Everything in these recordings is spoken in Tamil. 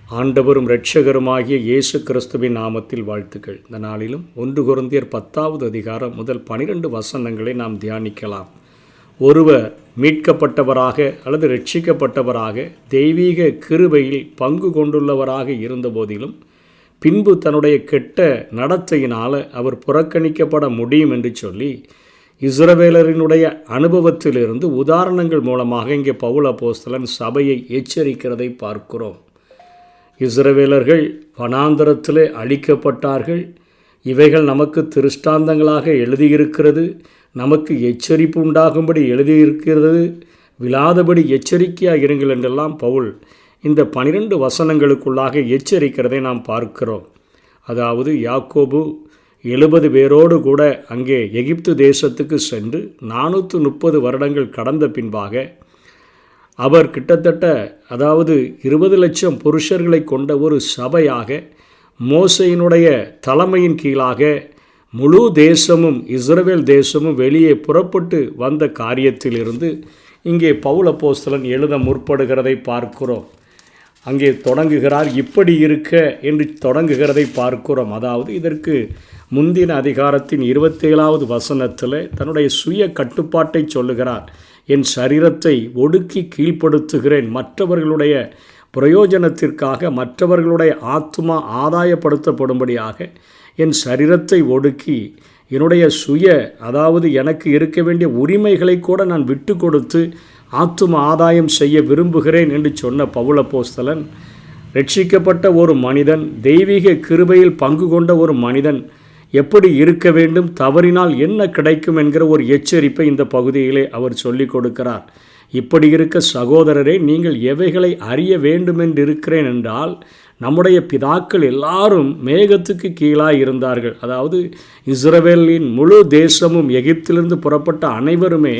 ஆண்டவரும் இரட்சகருமாகிய இயேசு கிறிஸ்துவின் நாமத்தில் வாழ்த்துக்கள். இந்த நாளிலும் 1 கொரிந்தியர் 10வது அதிகாரம் முதல் 12 வசனங்களை நாம் தியானிக்கலாம். ஒருவர் மீட்கப்பட்டவராக அல்லது இரட்சிக்கப்பட்டவராக தெய்வீக கிருபையில் பங்கு கொண்டுள்ளவராக இருந்தபோதிலும் பின்பு தன்னுடைய கெட்ட நடத்தையினால் அவர் புறக்கணிக்கப்பட முடியும் என்று சொல்லி இஸ்ரவேலரினுடைய அனுபவத்திலிருந்து உதாரணங்கள் மூலமாக இங்கே பவுல் அப்போஸ்தலன் சபையை எச்சரிக்கிறதை பார்க்கிறோம். இஸ்ரவேலர்கள் வனாந்தரத்திலே அழிக்கப்பட்டார்கள். இவைகள் நமக்கு திருஷ்டாந்தங்களாக எழுதியிருக்கிறது, நமக்கு எச்சரிப்பு உண்டாகும்படி எழுதியிருக்கிறது, விழாதபடி எச்சரிக்கையாக இருங்கள் என்றெல்லாம் பவுல் இந்த 12 வசனங்களுக்குள்ளாக எச்சரிக்கிறதை நாம் பார்க்கிறோம். அதாவது யாக்கோபு 70 பேரோடு கூட அங்கே எகிப்து தேசத்துக்கு சென்று 430 வருடங்கள் கடந்த பின்பாக அவர் கிட்டத்தட்ட 20 லட்சம் புருஷர்களை கொண்ட ஒரு சபையாக மோசையினுடைய தலைமையின் கீழாக முழு தேசமும் இஸ்ரவேல் தேசமும் வெளியே புறப்பட்டு வந்த காரியத்திலிருந்து இங்கே பவுல் அப்போஸ்தலன் எழுத முற்படுகிறதை பார்க்கிறோம். அங்கே தொடங்குகிறார், இப்படி இருக்க என்று தொடங்குகிறதை பார்க்கிறோம். அதாவது இதற்கு முந்தின அதிகாரத்தின் 27வது வசனத்தில் தன்னுடைய சுய கட்டுப்பாட்டை சொல்லுகிறார். என் சரீரத்தை ஒடுக்கி கீழ்ப்படுத்துகிறேன், மற்றவர்களுடைய பிரயோஜனத்திற்காக, மற்றவர்களுடைய ஆத்துமா ஆதாயப்படுத்தப்படும்படியாக என் சரீரத்தை ஒடுக்கி என்னுடைய எனக்கு இருக்க வேண்டிய உரிமைகளை கூட நான் விட்டு கொடுத்து ஆத்தும ஆதாயம் செய்ய விரும்புகிறேன் என்று சொன்ன பவுல் அப்போஸ்தலன், ரட்சிக்கப்பட்ட ஒரு மனிதன், தெய்வீக கிருபையில் பங்கு கொண்ட ஒரு மனிதன் எப்படி இருக்க வேண்டும், தவறினால் என்ன கிடைக்கும் என்கிற ஒரு எச்சரிப்பை இந்த பகுதியிலே அவர் சொல்லிக் கொடுக்கிறார். இப்படி இருக்க சகோதரரே, நீங்கள் எவைகளை அறிய வேண்டுமென்று இருக்கிறேன் என்றால், நம்முடைய பிதாக்கள் எல்லாரும் மேகத்துக்கு கீழாய் இருந்தார்கள். அதாவது இஸ்ரவேலின் முழு தேசமும் எகிப்திலிருந்து புறப்பட்ட அனைவருமே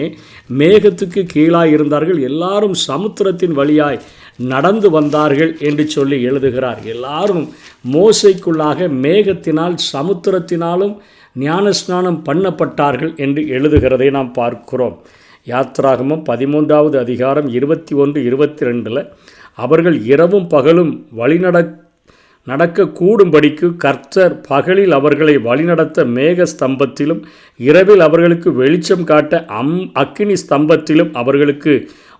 மேகத்துக்கு கீழாய் இருந்தார்கள். எல்லாரும் சமுத்திரத்தின் வழியாய் நடந்து வந்தார்கள் என்று சொல்லி எழுதுகிறார். எல்லாரும் மோசைக்குள்ளாக மேகத்தினால் சமுத்திரத்தினாலும் ஞானஸ்நானம் பண்ணப்பட்டார்கள் என்று எழுதுகிறதை நாம் பார்க்கிறோம். யாத்ராகமம் 13வது அதிகாரம் 21-22 அவர்கள் இரவும் பகலும் நடக்க கூடும்படிக்கு கர்த்தர் பகலில் அவர்களை வழிநடத்த மேக ஸ்தம்பத்திலும் இரவில் அவர்களுக்கு வெளிச்சம் காட்ட அக்கினி ஸ்தம்பத்திலும் அவர்களுக்கு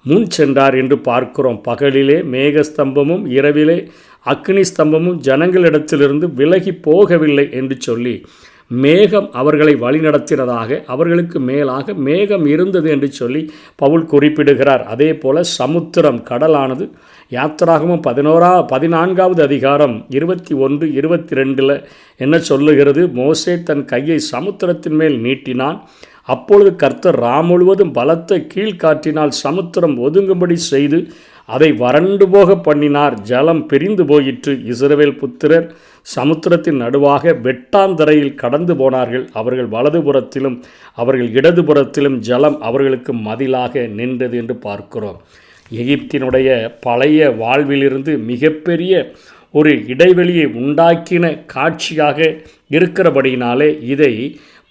முன் சென்றார் என்று பார்க்கிறோம். பகலிலே மேகஸ்தம்பமும் இரவிலே அக்கினி ஸ்தம்பமும் ஜனங்களிடத்திலிருந்து விலகி போகவில்லை என்று சொல்லி மேகம் அவர்களை வழிநடத்தினதாக, அவர்களுக்கு மேலாக மேகம் இருந்தது என்று சொல்லி பவுல் குறிப்பிடுகிறார். அதே போல சமுத்திரம், கடலானது யாத்திராகமும் 14வது அதிகாரம் 21-22 என்ன சொல்லுகிறது? மோசே தன் கையை சமுத்திரத்தின் மேல் நீட்டினான். அப்பொழுது கர்த்தர் முழுவதும் பலத்த கீழ்காற்றினால் சமுத்திரம் ஒதுங்கும்படி செய்து அதை வறண்டு போக பண்ணினார். ஜலம் பிரிந்து போயிற்று. இஸ்ரவேல் புத்திரர் சமுத்திரத்தின் நடுவாக வெட்டாந்தரையில் கடந்து போனார்கள். அவர்கள் வலதுபுறத்திலும் அவர்கள் இடதுபுறத்திலும் ஜலம் அவர்களுக்கு மதிலாக நின்றது என்று பார்க்கிறோம். எகிப்தினுடைய பழைய வாழ்விலிருந்து மிகப்பெரிய ஒரு இடைவெளியை உண்டாக்கின காட்சியாக இருக்கிறபடியினாலே இதை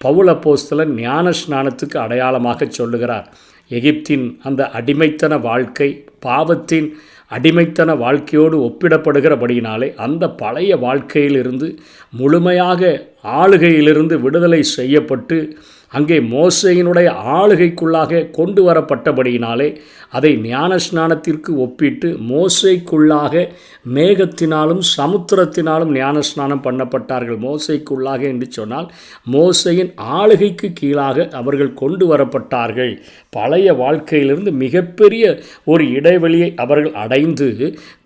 பவுல் அப்போஸ்தலன் ஞான ஸ்நானத்துக்கு அடையாளமாக சொல்லுகிறார். எகிப்தின் அந்த அடிமைத்தன வாழ்க்கை பாவத்தின் அடிமைத்தன வாழ்க்கையோடு ஒப்பிடப்படுகிறபடியினாலே அந்த பழைய வாழ்க்கையிலிருந்து முழுமையாக ஆளுகையிலிருந்து விடுதலை செய்யப்பட்டு அங்கே மோசையினுடைய ஆளுகைக்குள்ளாக கொண்டு வரப்பட்டபடியினாலே அதை ஞான ஸ்நானத்திற்கு ஒப்பிட்டு மோசைக்குள்ளாக மேகத்தினாலும் சமுத்திரத்தினாலும் ஞான ஸ்நானம் பண்ணப்பட்டார்கள். மோசைக்குள்ளாக என்று சொன்னால் மோசையின் ஆளுகைக்கு கீழாக அவர்கள் கொண்டு வரப்பட்டார்கள். பழைய வாழ்க்கையிலிருந்து மிகப்பெரிய ஒரு இடைவெளியை அவர்கள் அடைந்து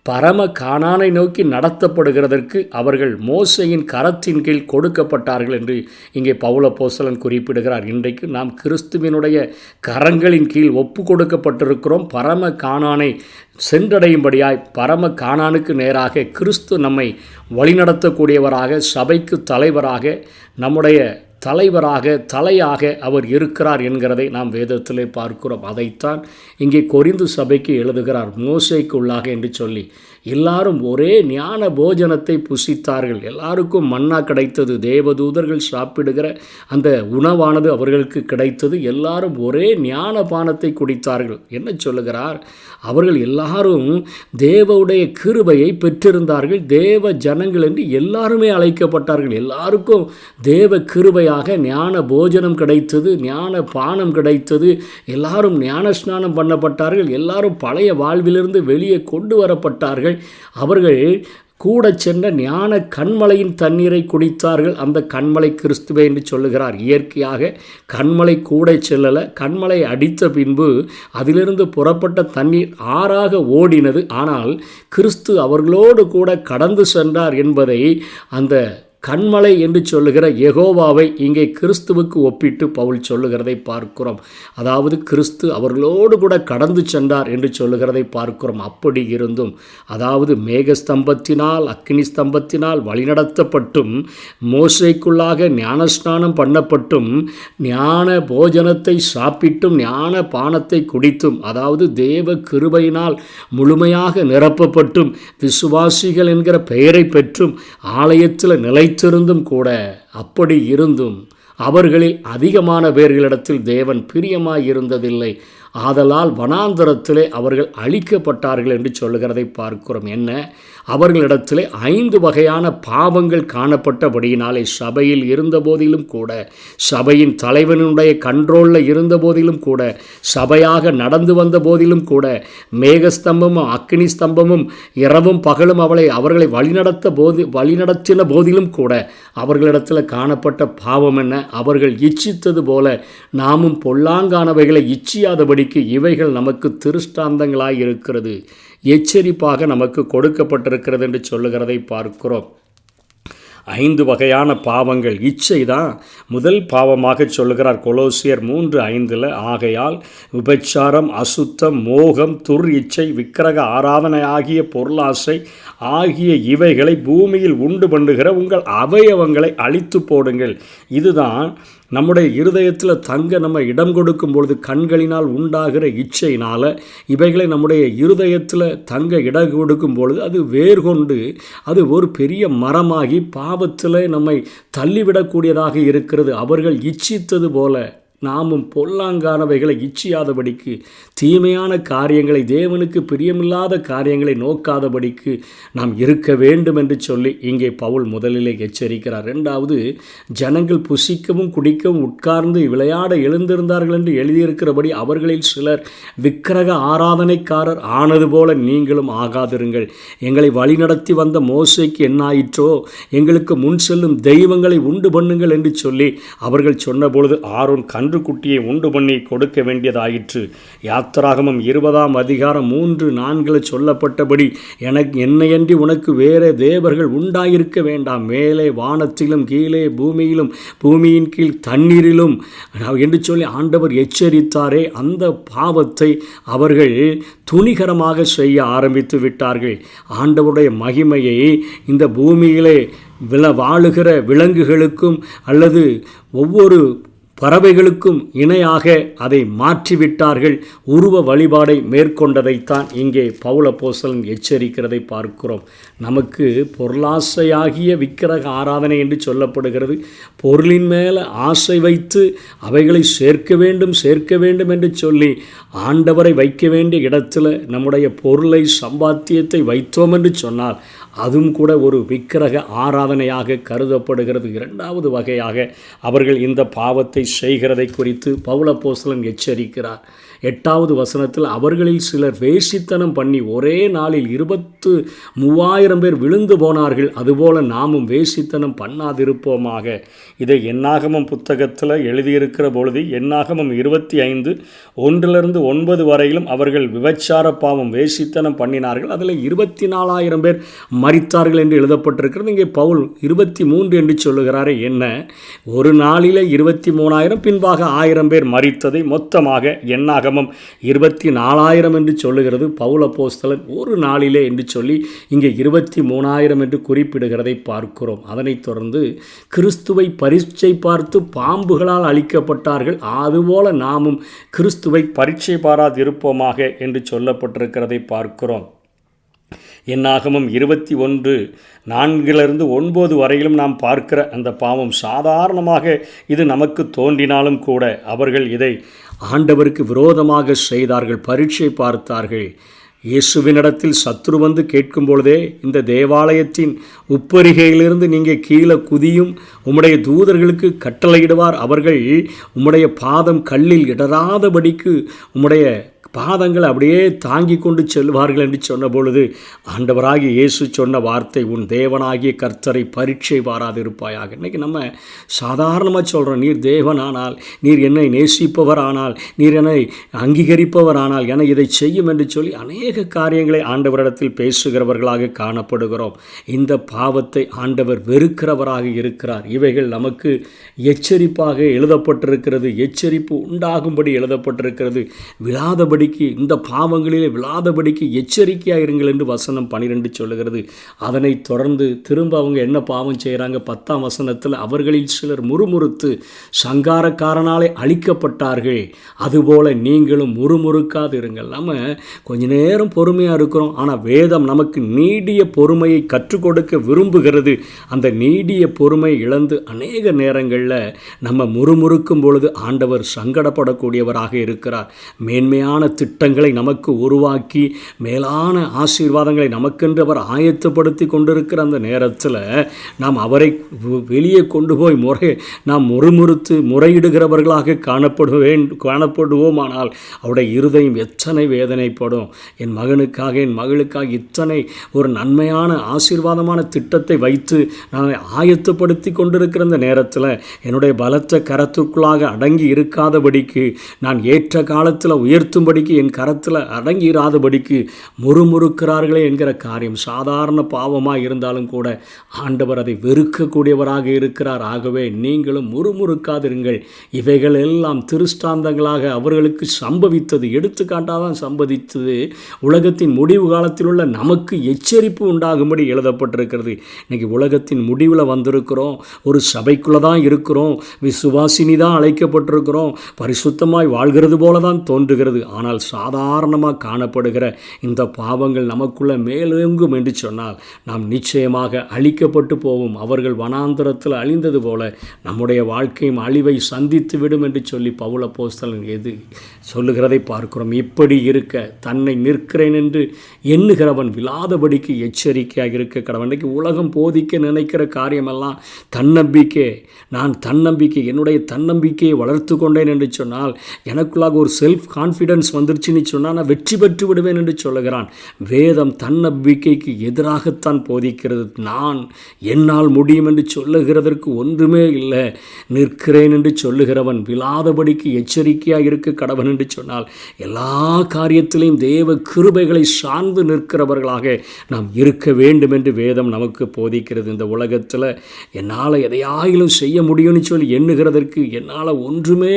பரம கானானை நோக்கி நடத்தப்படுகிறதற்கு அவர்கள் மோசையின் கரத்தின் கீழ் கொடுக்கப்பட்டார்கள் என்று இங்கே பவுல் அப்போஸ்தலன் குறிப்பிடுகிறார். இன்றைக்கு நாம் கிறிஸ்துவினுடைய கரங்களின் கீழ் ஒப்பு கொடுக்கப்பட்டிருக்கிறோம். பரம கானானை சென்றடையும்படியாய் பரம கானானுக்கு நேராக கிறிஸ்து நம்மை வழிநடத்தக்கூடியவராக, சபைக்கு தலைவராக, நம்முடைய தலையாக அவர் இருக்கிறார் என்கிறதை நாம் வேதத்திலே பார்க்கிறோம். அதைத்தான் இங்கே கொரிந்து சபைக்கு எழுதுகிறார், மோசைக்குள்ளாக என்று சொல்லி. எல்லாரும் ஒரே ஞான போஜனத்தை புசித்தார்கள். எல்லாருக்கும் மன்னா கிடைத்தது. தேவதூதர்கள் சாப்பிடுகிற அந்த உணவானது அவர்களுக்கு கிடைத்தது. எல்லாரும் ஒரே ஞான பானத்தை குடித்தார்கள். என்ன சொல்லுகிறார்? அவர்கள் எல்லாரும் தேவனுடைய கிருபையை பெற்றிருந்தார்கள். தேவ ஜனங்கள் என்று எல்லாருமே அழைக்கப்பட்டார்கள். எல்லாருக்கும் தேவ கிருபையாக ஞான போஜனம் கிடைத்தது, ஞான பானம் கிடைத்தது. எல்லாரும் ஞான ஸ்நானம் பண்ணப்பட்டார்கள். எல்லாரும் பழைய வாழ்விலிருந்து வெளியே கொண்டு வரப்பட்டார்கள். அவர்கள் கூட சென்ற ஞான கண்மலையின் தண்ணீரை குடித்தார்கள். அந்த கண்மலை கிறிஸ்துவே என்று சொல்லுகிறார். இயற்கையாக கண்மலை கூட செல்லலை. கண்மலை அடித்த பின்பு அதிலிருந்து புறப்பட்ட தண்ணீர் ஆறாக ஓடினது. ஆனால் கிறிஸ்து அவர்களோடு கூட கடந்து சென்றார் என்பதை அந்த கண்மலை என்று சொல்லுகிற யெகோவாவை இங்கே கிறிஸ்துவுக்கு ஒப்பிட்டு பவுல் சொல்லுகிறதை பார்க்கிறோம். அதாவது கிறிஸ்து அவர்களோடு கூட கடந்து சென்றார் என்று சொல்லுகிறதை பார்க்கிறோம். அப்படி இருந்தும், அதாவது மேகஸ்தம்பத்தினால் அக்கினி ஸ்தம்பத்தினால் வழிநடத்தப்பட்டும் மோசேக்குள்ளாக ஞானஸ்நானம் பண்ணப்பட்டும் ஞான போஜனத்தை சாப்பிட்டும் ஞான பானத்தை குடித்தும், அதாவது தேவ கிருபையினால் முழுமையாக நிரப்பப்பட்டும் விசுவாசிகள் என்கிற பெயரை பெற்றும் ஆலயத்தில் நிலைத்திருந்தும் கூட, அப்படி இருந்தும் அவர்களில் அதிகமான பேர்களிடத்தில் தேவன் பிரியமாயிருந்ததில்லை. ஆதலால் வனாந்தரத்திலே அவர்கள் அழிக்கப்பட்டார்கள் என்று சொல்லுகிறதை பார்க்கிறோம். என்ன? அவர்களிடத்திலே 5 வகையான பாவங்கள் காணப்பட்டபடியினாலே சபையில் இருந்த போதிலும் கூட, சபையின் தலைவனுடைய கண்ட்ரோலில் இருந்த போதிலும் கூட, சபையாக நடந்து வந்த போதிலும் கூட, மேகஸ்தம்பமும் அக்கினி ஸ்தம்பமும் இரவும் பகலும் அவர்களை வழிநடத்தின போதிலும் கூட அவர்களிடத்தில் காணப்பட்ட பாவம் என்ன? அவர்கள் இச்சித்தது போல நாமும் பொல்லாங்கானவைகளை இச்சியாதபடிக்கு இவைகள் நமக்கு திருஷ்டாந்தங்களாய் இருக்கிறது, எச்சரிப்பாக நமக்கு கொடுக்கப்பட்டிருக்கிறது என்று சொல்லுகிறதை பார்க்கிறோம். 5 வகையான பாவங்கள். இச்சை தான் முதல் பாவமாக சொல்லுகிறார் கொலோசியர் 3:5. ஆகையால் விபச்சாரம், அசுத்தம், மோகம், துர் இச்சை, விக்கிரக ஆராதனை ஆகிய பொருளாசை ஆகிய இவைகளை பூமியில் உண்டு பண்ணுகிற உங்கள் அவயவங்களை அழித்து போடுங்கள். இதுதான் நம்முடைய இருதயத்தில் தங்க நம்ம இடம் கொடுக்கும் பொழுது கண்களினால் உண்டாகிற இச்சையினால் இவைகளை நம்முடைய இருதயத்தில் தங்க இடம் கொடுக்கும் பொழுது அது வேர் கொண்டு அது ஒரு பெரிய மரமாகி பாவத்தில் நம்மை தள்ளிவிடக்கூடியதாக இருக்கிறது. அவர்கள் இச்சித்தது போல நாமும் பொல்லாங்கானவைகளை இச்சியாதபடிக்கு, தீமையான காரியங்களை, தேவனுக்கு பிரியமில்லாத காரியங்களை நோக்காதபடிக்கு நாம் இருக்க வேண்டும் என்று சொல்லி இங்கே பவுல் முதலிலே எச்சரிக்கிறார். 2வது, ஜனங்கள் புசிக்கவும் குடிக்கவும் உட்கார்ந்து விளையாட எழுந்திருந்தார்கள் என்று எழுதியிருக்கிறபடி அவர்களில் சிலர் விக்கிரக ஆராதனைக்காரர் ஆனது போல நீங்களும் ஆகாதிருங்கள். எங்களை வழிநடத்தி வந்த மோசேக்கு என்னாயிற்றோ, எங்களுக்கு முன் செல்லும் தெய்வங்களை உண்டு பண்ணுங்கள் என்று சொல்லி அவர்கள் சொன்னபொழுது ஆரோன் கன்றுக்குட்டியை உண்டு பண்ணி கொடுக்க வேண்டியதாயிற்று. யாத்திராகமம் 20:3-4 சொல்லப்பட்டபடி என்னையன்றி உனக்கு வேறே தேவர்கள் உண்டாயிருக்க வேண்டாம், மேலே வானத்திலும் கீழே பூமியிலும் பூமியின் கீழ் தண்ணீரிலும் என்று சொல்லி ஆண்டவர் எச்சரித்தாரே. அந்த பாவத்தை அவர்கள் துணிகரமாக செய்ய ஆரம்பித்து விட்டார்கள். ஆண்டவருடைய மகிமையை இந்த பூமியிலே வாழுகிற விலங்குகளுக்கும் அல்லது ஒவ்வொரு பறவைகளுக்கும் இணையாக அதை மாற்றிவிட்டார்கள். உருவ வழிபாடை மேற்கொண்டதைத்தான் இங்கே பவுல் அப்போஸ்தலன் எச்சரிக்கிறதை பார்க்கிறோம். நமக்கு பொருளாசையாகிய விக்கிரக ஆராதனை என்று சொல்லப்படுகிறது. பொருளின் மேலே ஆசை வைத்து அவைகளை சேர்க்க வேண்டும் என்று சொல்லி ஆண்டவரை வைக்க வேண்டிய இடத்துல நம்முடைய பொருளை, சம்பாத்தியத்தை வைத்தோம் என்று சொன்னால் அதுவும் கூட ஒரு விக்கிரக ஆராதனையாக கருதப்படுகிறது. 2வது வகையாக அவர்கள் இந்த பாவத்தை செய்கிறதை குறித்து பவுல் அப்போஸ்தலன் எச்சரிக்கிறார். 8வது வசனத்தில் அவர்களில் சிலர் வேசித்தனம் பண்ணி ஒரே நாளில் 23,000 பேர் விழுந்து போனார்கள், அதுபோல நாமும் வேசித்தனம் பண்ணாதிருப்போமாக. இதை என்னாகமம் புத்தகத்தில் எழுதியிருக்கிற பொழுது என்னாகமம் 25:1-9 வரையிலும் அவர்கள் விபச்சார பாவம் வேசித்தனம் பண்ணினார்கள். அதில் 24,000 பேர் மரித்தார்கள் என்று எழுதப்பட்டிருக்கிறது. இங்கே பவுல் 23 என்று சொல்லுகிறாரே. என்ன? ஒரு நாளில் 23,000, பின்பாக 1000 பேர் மரித்ததை மொத்தமாக என்னாகமம் 24,000 என்று சொல்லுகிறது. பவுல் அப்போஸ்தலன் ஒரு நாளிலே என்று சொல்லி இங்கே 23,000 என்று குறிப்பிடுகிறதை பார்க்கிறோம். அதனைத் தொடர்ந்து கிறிஸ்துவை பரீட்சை பார்த்து பாம்புகளால் அழிக்கப்பட்டார்கள், அதுபோல நாமும் கிறிஸ்துவை பரீட்சை பாராதிருப்போமாக என்று சொல்லப்பட்டிருக்கிறதை பார்க்கிறோம். என்னாகமம் 21:4-9 வரையிலும் நாம் பார்க்கிற அந்த பாவம் சாதாரணமாக இது நமக்கு தோன்றினாலும் கூட அவர்கள் இதை ஆண்டவருக்கு விரோதமாக செய்தார்கள், பரீட்சை பார்த்தார்கள். இயேசுவினிடத்தில் சத்துரு வந்து கேட்கும் பொழுதே, இந்த தேவாலயத்தின் உப்பரிகையிலிருந்து நீங்கள் கீழே குதியும், உம்முடைய தூதர்களுக்கு கட்டளையிடுவார், அவர்கள் உம்முடைய பாதம் கல்லில் இடராதபடிக்கு உம்முடைய பாதங்கள் அப்படியே தாங்கி கொண்டு செல்வார்கள் என்று சொன்ன பொழுது ஆண்டவராகிய இயேசு சொன்ன வார்த்தை, உன் தேவனாகிய கர்த்தரை பரீட்சை பாராதிருப்பாயாக. இன்றைக்கி நம்ம சாதாரணமாக சொல்கிறோம், நீர் தேவனானால், நீர் என்னை நேசிப்பவரானால், நீர் என்னை அங்கீகரிப்பவரானால் என இதை செய்யும் என்று சொல்லி அநேக காரியங்களை ஆண்டவரிடத்தில் பேசுகிறவர்களாக காணப்படுகிறோம். இந்த பாவத்தை ஆண்டவர் வெறுக்கிறவராக இருக்கிறார். இவைகள் நமக்கு எச்சரிப்பாக எழுதப்பட்டிருக்கிறது, எச்சரிப்பு உண்டாகும்படி எழுதப்பட்டிருக்கிறது. விழாதபடி, இந்த பாவங்களிலே விழாதபடிக்கு எச்சரிக்கையாக இருங்கள் என்று வசனம் 12 சொல்லுகிறது. அதனை தொடர்ந்து திரும்ப அவங்க என்ன பாவம் செய்கிறாங்க? 10ஆம் வசனத்தில், அவர்களில் சிலர் முறுமுறுத்து சங்காரக்காரனாலே அழிக்கப்பட்டார்கள், அதுபோல நீங்களும் முறுமுறுக்காது இருங்கள். நம்ம கொஞ்ச நேரம் பொறுமையாக இருக்கிறோம், ஆனால் வேதம் நமக்கு நீடிய பொறுமையை கற்றுக் கொடுக்க விரும்புகிறது. அந்த நீடிய பொறுமை இழந்து அநேக நேரங்களில் நம்ம முறுமுறுக்கும் பொழுது ஆண்டவர் சங்கடப்படக்கூடியவராக இருக்கிறார். மேன்மையான திட்டங்களை நமக்கு உருவாக்கி மேலான ஆசீர்வாதங்களை நமக்கென்று அவர் ஆயத்தப்படுத்தி கொண்டிருக்கிற அந்த நேரத்தில் நாம் அவரை வெளியே கொண்டு போய் நாம் முறுமுறுத்து முறையிடுகிறவர்களாக காணப்படுவோமானால் அவருடைய இருதயம் எத்தனை வேதனைப்படும். என் மகனுக்காக, என் மகளுக்காக இத்தனை ஒரு நன்மையான ஆசீர்வாதமான திட்டத்தை வைத்து நான் ஆயத்தப்படுத்தி கொண்டிருக்கிற அந்த நேரத்தில் என்னுடைய பலத்த கரத்துக்குள்ளாக அடங்கி இருக்காதபடிக்கு, நான் ஏற்ற காலத்தில் உயர்த்தும்படிக்கு என் கரத்தில் அடங்கிராதபடிக்கு முறுமுறுக்கிறார்களே என்கிற காரியம் சாதாரண பாவமாக இருந்தாலும் கூட ஆண்டவர் அதை வெறுக்கக்கூடியவராக இருக்கிறார். ஆகவே நீங்களும் முறுமுறுக்காதிருங்கள். இவைகள் எல்லாம் திருஷ்டாந்தங்களாக அவர்களுக்கு சம்பவித்தது, எடுத்துக்காட்டாக தான் சம்பவித்தது. உலகத்தின் முடிவு காலத்தில் உள்ள நமக்கு எச்சரிப்பு உண்டாகும்படி எழுதப்பட்டிருக்கிறது. இன்றைக்கி உலகத்தின் முடிவில் வந்திருக்கிறோம், ஒரு சபைக்குள்ளே தான் இருக்கிறோம், விசுவாசினி தான் அழைக்கப்பட்டிருக்கிறோம், பரிசுத்தமாய் வாழ்கிறது போல தான் தோன்றுகிறது. ஆனால் சாதாரணமாக காணப்படுகிற இந்த பாவங்கள் நமக்குள்ள மேலெங்கும் என்று சொன்னால் நாம் நிச்சயமாக அழிக்கப்பட்டு போவோம். அவர்கள் வனாந்தரத்தில் அழிந்தது போல நம்முடைய வாழ்க்கையும் அழிவை சந்தித்து விடும் என்று சொல்லி பவுல் அப்போஸ்தலன் சொல்லுகிறதை பார்க்கிறோம். இப்படி இருக்க தன்னை நிற்கிறேன் என்று எண்ணுகிறவன் விழாதபடிக்கு எச்சரிக்கையாக இருக்க கடவன். இன்றைக்கு உலகம் போதிக்க நினைக்கிற காரியமெல்லாம் தன்னம்பிக்கை. நான் தன்னம்பிக்கை, என்னுடைய தன்னம்பிக்கையை வளர்த்து கொண்டேன் என்று சொன்னால், எனக்குள்ளாக ஒரு செல்ஃப் கான்ஃபிடன்ஸ் வந்துருச்சுன்னு சொன்னால் நான் வெற்றி பெற்று விடுவேன் என்று சொல்லுகிறான். வேதம் தன்னம்பிக்கைக்கு எதிராகத்தான் போதிக்கிறது. நான் என்னால் முடியும் என்று சொல்லுகிறதற்கு ஒன்றுமே இல்லை. நிற்கிறேன் என்று சொல்லுகிறவன் விழாதபடிக்கு எச்சரிக்கையாக இருக்க கடவன் என்று சொன்னால், எல்லா காரியத்திலையும் தேவ கிருபைகளை சார்ந்து நிற்கிறவர்களாக நாம் இருக்க வேண்டும் என்று வேதம் நமக்கு போதிக்கிறது. இந்த உலகத்தில் என்னால் எதையாயிலும் செய்ய முடியும்னு சொல்லி எண்ணுகிறதற்கு என்னால் ஒன்றுமே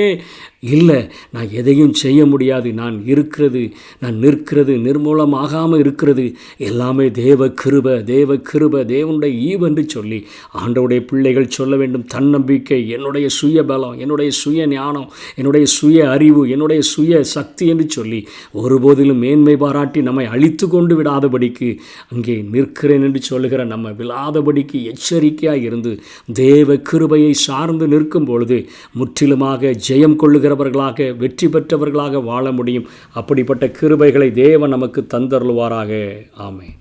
இல்லை, நான் எதையும் செய்ய முடியாது, நான் இருக்கிறது, நான் நிற்கிறது, நிர்மூலமாகாமல் இருக்கிறது எல்லாமே தேவ கிருபை, தேவ கிருபை, தேவனுடைய ஈவு என்று சொல்லி ஆண்டவருடைய பிள்ளைகள் சொல்ல வேண்டும். தன்னம்பிக்கை, என்னுடைய சுய பலம், என்னுடைய சுய ஞானம், என்னுடைய சுய அறிவு, என்னுடைய சுய சக்தி என்று சொல்லி ஒருபோதிலும் மேன்மை பாராட்டி நம்மை அழித்து கொண்டு விடாதபடிக்கு அங்கே நிற்கிறேன் என்று சொல்லுகிற நம்ம விழாதபடிக்கு எச்சரிக்கையாக இருந்து தேவ கிருபையை சார்ந்து நிற்கும் பொழுது முற்றிலுமாக ஜெயம் கொள்ளுகிறவர்களாக, வெற்றி பெற்றவர்களாக வாழ முடியும். அப்படிப்பட்ட கிருபைகளை தேவன் நமக்கு தந்தருள்வாராக. ஆமென்.